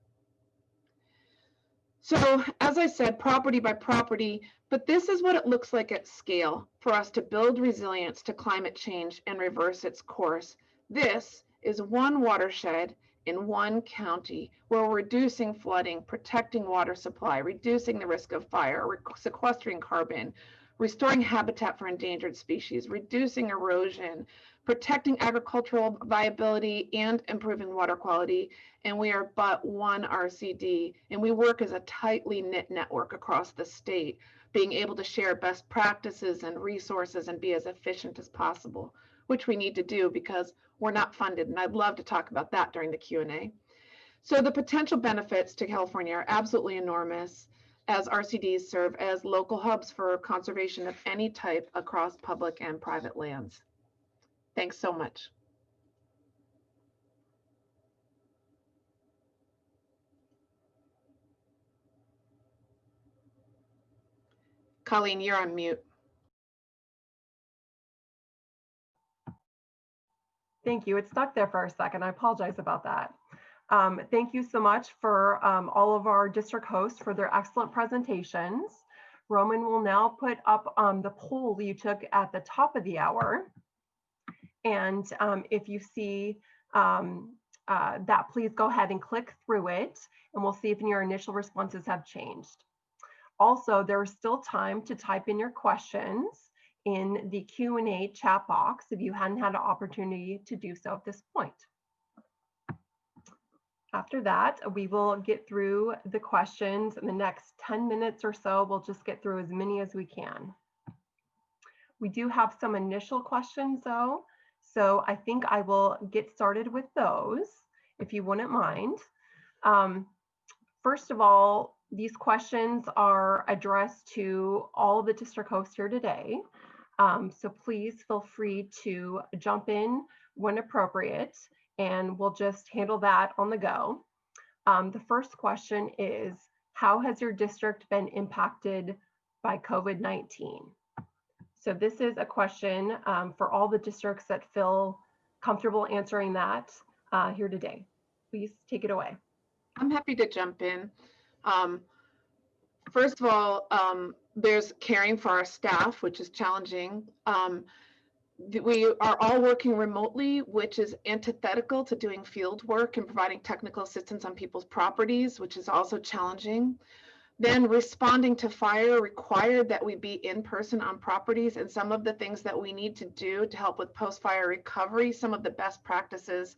So as I said, property by property, but this is what it looks like at scale for us to build resilience to climate change and reverse its course. This is one watershed in one county where we're reducing flooding, protecting water supply, reducing the risk of fire, sequestering carbon, restoring habitat for endangered species, reducing erosion, protecting agricultural viability, and improving water quality. And we are but one RCD, and we work as a tightly knit network across the state, being able to share best practices and resources and be as efficient as possible, which we need to do because we're not funded. And I'd love to talk about that during the Q&A. So the potential benefits to California are absolutely enormous, as RCDs serve as local hubs for conservation of any type across public and private lands. Thanks so much. Colleen, you're on mute. Thank you. It stuck there for a second. I apologize about that. Thank you so much for all of our district hosts for their excellent presentations. Roman will now put up the poll you took at the top of the hour. And if you see that, please go ahead and click through it, and we'll see if your initial responses have changed. Also, there is still time to type in your questions in the Q&A chat box if you hadn't had an opportunity to do so at this point. After that, we will get through the questions in the next 10 minutes or so. We'll just get through as many as we can. We do have some initial questions though, so I think I will get started with those, if you wouldn't mind. First of all, these questions are addressed to all the district hosts here today. So please feel free to jump in when appropriate, and we'll just handle that on the go. The first question is, how has your district been impacted by COVID-19? So this is a question for all the districts that feel comfortable answering that here today. Please take it away. I'm happy to jump in. First of all, there's caring for our staff, which is challenging. We are all working remotely, which is antithetical to doing field work and providing technical assistance on people's properties, which is also challenging. Then responding to fire required that we be in person on properties, and some of the things that we need to do to help with post-fire recovery, some of the best practices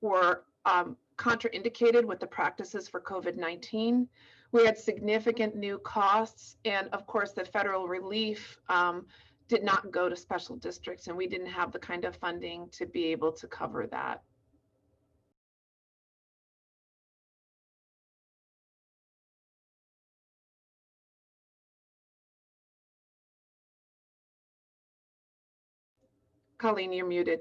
were contraindicated with the practices for COVID-19. We had significant new costs, and of course the federal relief did not go to special districts, and we didn't have the kind of funding to be able to cover that. Colleen, you're muted.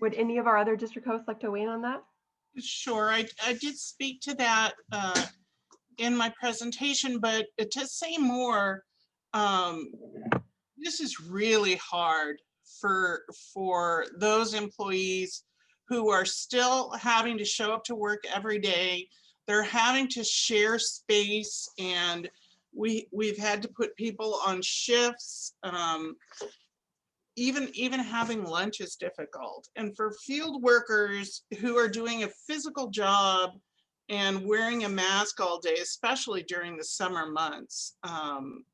Would any of our other district hosts like to weigh in on that? Sure, I did speak to that in my presentation, but to say more, this is really hard for those employees who are still having to show up to work every day. They're having to share space, and we've had to put people on shifts. Even having lunch is difficult. And for field workers who are doing a physical job and wearing a mask all day, especially during the summer months,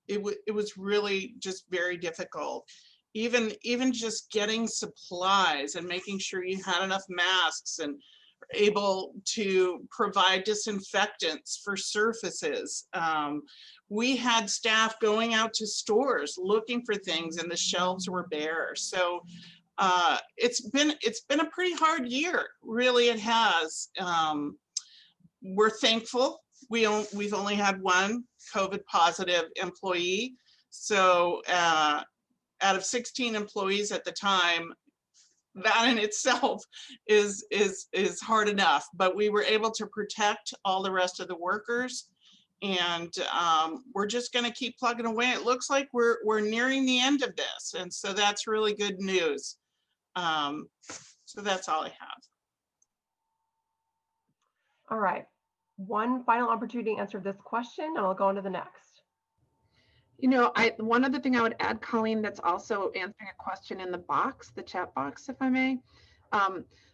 it was really just very difficult. Even just getting supplies and making sure you had enough masks and able to provide disinfectants for surfaces. We had staff going out to stores looking for things, and the shelves were bare. So it's been a pretty hard year, really. It has. We're thankful we've only had one COVID positive employee. So out of 16 employees at the time, that in itself is hard enough, but we were able to protect all the rest of the workers, and we're just going to keep plugging away. It looks like we're nearing the end of this, and so that's really good news. So that's all I have. All right. one final opportunity to answer this question, and I'll go on to the next. You know, one other thing I would add, Colleen, that's also answering a question in the box, the chat box, if I may.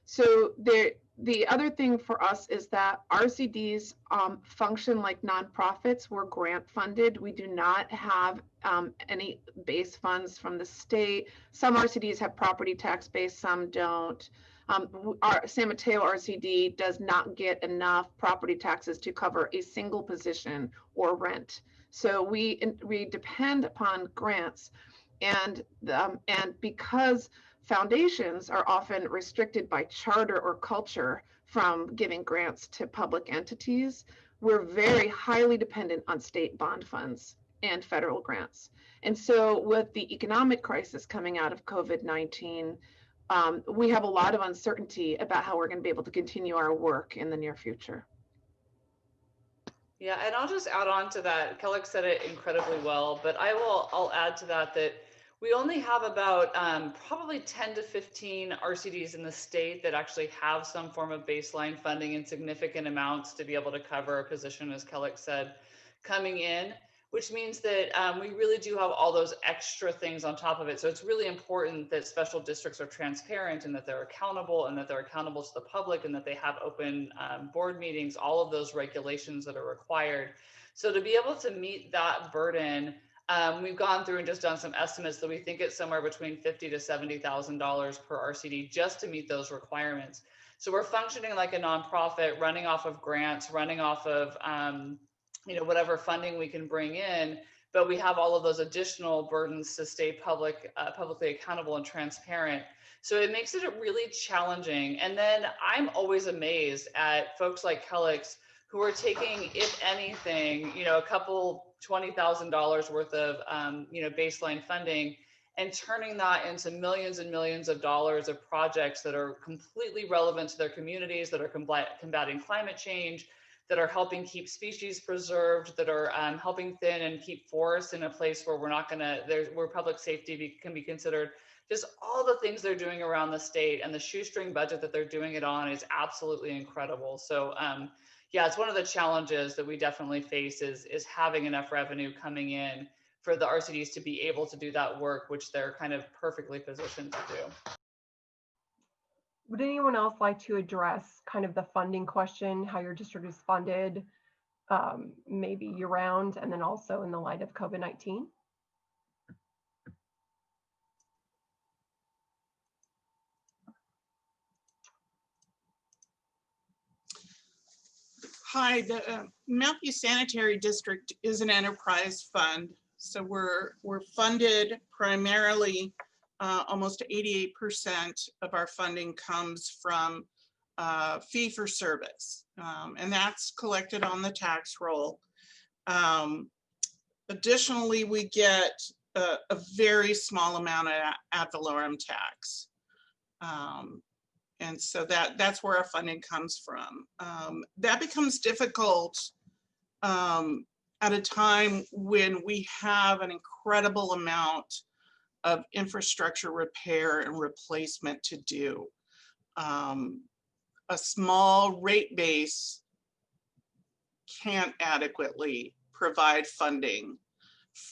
So the other thing for us is that RCDs function like nonprofits. We're grant funded. We do not have any base funds from the state. Some RCDs have property tax base, some don't. Our San Mateo RCD does not get enough property taxes to cover a single position or rent. So we depend upon grants, and because foundations are often restricted by charter or culture from giving grants to public entities, we're very highly dependent on state bond funds and federal grants. And so with the economic crisis coming out of COVID-19, we have a lot of uncertainty about how we're going to be able to continue our work in the near future. Yeah, and I'll just add on to that. Kellogg said it incredibly well, but I'll add to that we only have about probably 10 to 15 RCDs in the state that actually have some form of baseline funding in significant amounts to be able to cover a position, as Kellogg said, coming in, which means that we really do have all those extra things on top of it. So it's really important that special districts are transparent and that they're accountable to the public and that they have open board meetings, all of those regulations that are required. So to be able to meet that burden, we've gone through and just done some estimates that we think it's somewhere between $50,000 to $70,000 per RCD just to meet those requirements. So we're functioning like a nonprofit, running off of grants, running off of whatever funding we can bring in, but we have all of those additional burdens to stay publicly accountable and transparent. So it makes it really challenging. And then I'm always amazed at folks like Kellogg's who are taking, if anything, a couple $20,000 worth of baseline funding and turning that into millions and millions of dollars of projects that are completely relevant to their communities, that are combating climate change, that are helping keep species preserved, that are helping thin and keep forests in a place where where public safety can be considered. Just all the things they're doing around the state, and the shoestring budget that they're doing it on is absolutely incredible. So yeah, it's one of the challenges that we definitely face is having enough revenue coming in for the RCDs to be able to do that work, which they're kind of perfectly positioned to do. Would anyone else like to address kind of the funding question, how your district is funded, maybe year round, and then also in the light of COVID-19? Hi, the Mount Sanitary District is an enterprise fund. So we're funded primarily, almost 88% of our funding comes from fee for service, and that's collected on the tax roll. Additionally, we get a very small amount of ad valorem tax. And so that's where our funding comes from. That becomes difficult at a time when we have an incredible amount of infrastructure repair and replacement to do. A small rate base can't adequately provide funding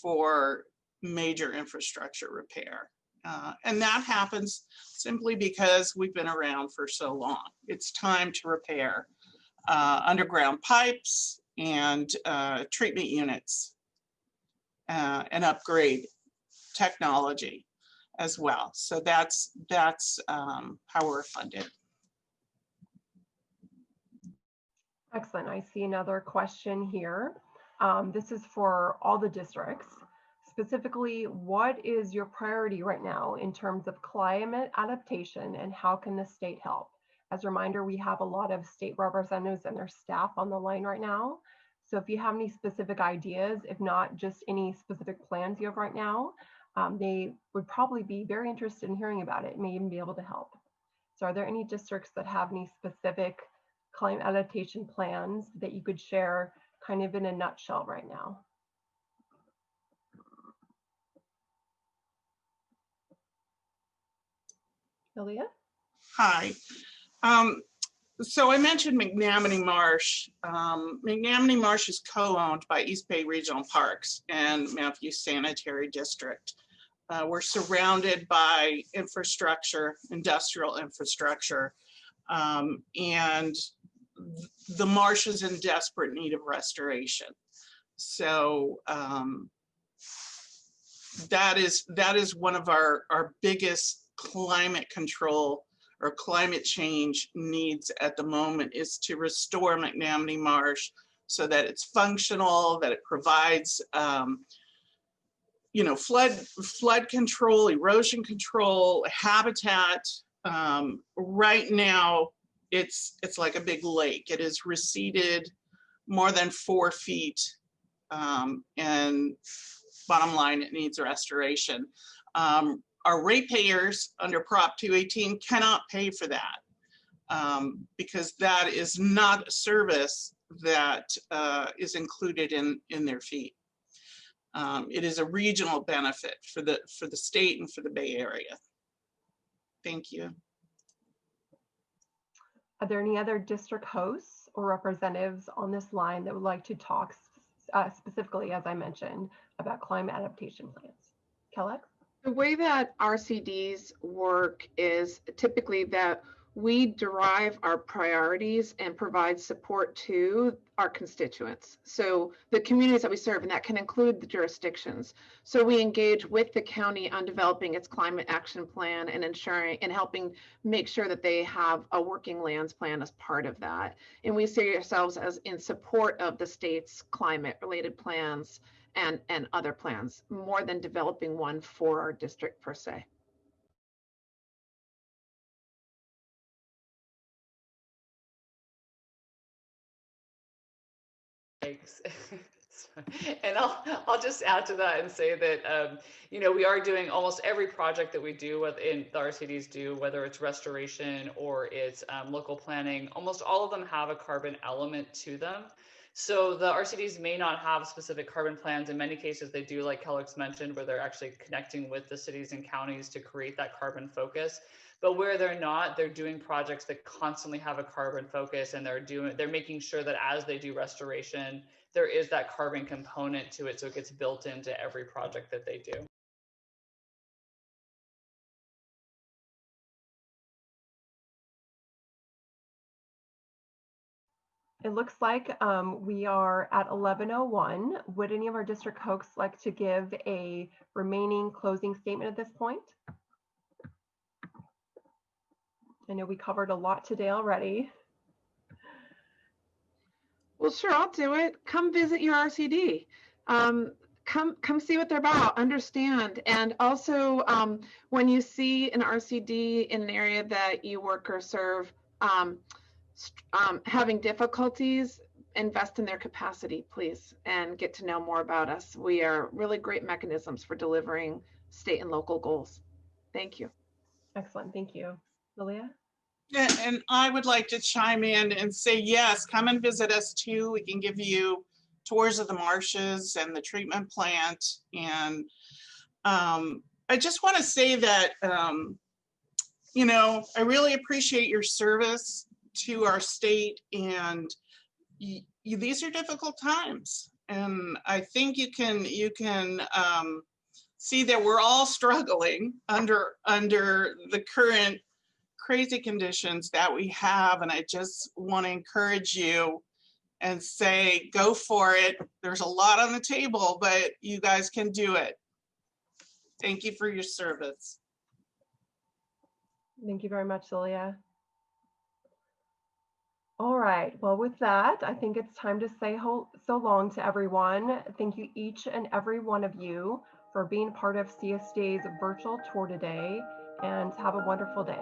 for major infrastructure repair. And that happens simply because we've been around for so long. It's time to repair underground pipes and treatment units and upgrade technology as well. So that's how we're funded. Excellent. I see another question here. This is for all the districts. Specifically, what is your priority right now in terms of climate adaptation, and how can the state help? As a reminder, we have a lot of state representatives and their staff on the line right now. So if you have any specific ideas, if not just any specific plans you have right now, they would probably be very interested in hearing about it, may even be able to help. So are there any districts that have any specific climate adaptation plans that you could share kind of in a nutshell right now? Ilya? Hi. So I mentioned McNamee Marsh. McNamee Marsh is co-owned by East Bay Regional Parks and Mountain View Sanitary District. We're surrounded by infrastructure, industrial infrastructure, and the marsh is in desperate need of restoration. So that is one of our biggest climate control or climate change needs at the moment, is to restore McNamee Marsh so that it's functional, that it provides flood control, erosion control, habitat. Right now, it's like a big lake. It is receded more than 4 feet, and bottom line, it needs restoration. Our ratepayers under Prop 218 cannot pay for that, because that is not a service that is included in their fee. It is a regional benefit for the state and for the Bay Area. Thank you. Are there any other district hosts or representatives on this line that would like to talk specifically, as I mentioned, about climate adaptation plans? Kellogg? The way that RCDs work is typically that we derive our priorities and provide support to our constituents. So the communities that we serve, and that can include the jurisdictions. So we engage with the county on developing its climate action plan and ensuring and helping make sure that they have a working lands plan as part of that. And we see ourselves as in support of the state's climate related plans and other plans, more than developing one for our district per se. Thanks. And I'll just add to that and say that we are doing almost every project that we do within the RCDs do, whether it's restoration or it's local planning. Almost all of them have a carbon element to them. So the RCDs may not have specific carbon plans. In many cases, they do, like Kellogg's mentioned, where they're actually connecting with the cities and counties to create that carbon focus. But where they're not, they're doing projects that constantly have a carbon focus, and they're making sure that as they do restoration, there is that carbon component to it, so it gets built into every project that they do. It looks like we are at 11:01. Would any of our district hosts like to give a remaining closing statement at this point? I know we covered a lot today already. Well, sure, I'll do it. Come visit your RCD. Come see what they're about, understand. And also, when you see an RCD in an area that you work or serve, having difficulties, invest in their capacity, please, and get to know more about us. We are really great mechanisms for delivering state and local goals. Thank you. Excellent, thank you. Lilia? And I would like to chime in and say, yes, come and visit us too. We can give you tours of the marshes and the treatment plant. And I just want to say that, I really appreciate your service to our state, and these are difficult times. And I think you can see that we're all struggling under the current crazy conditions that we have. And I just want to encourage you and say, go for it. There's a lot on the table, but you guys can do it. Thank you for your service. Thank you very much, Lilia. All right, well, with that, I think it's time to say so long to everyone. Thank you each and every one of you for being part of CSDA's virtual tour today, and have a wonderful day.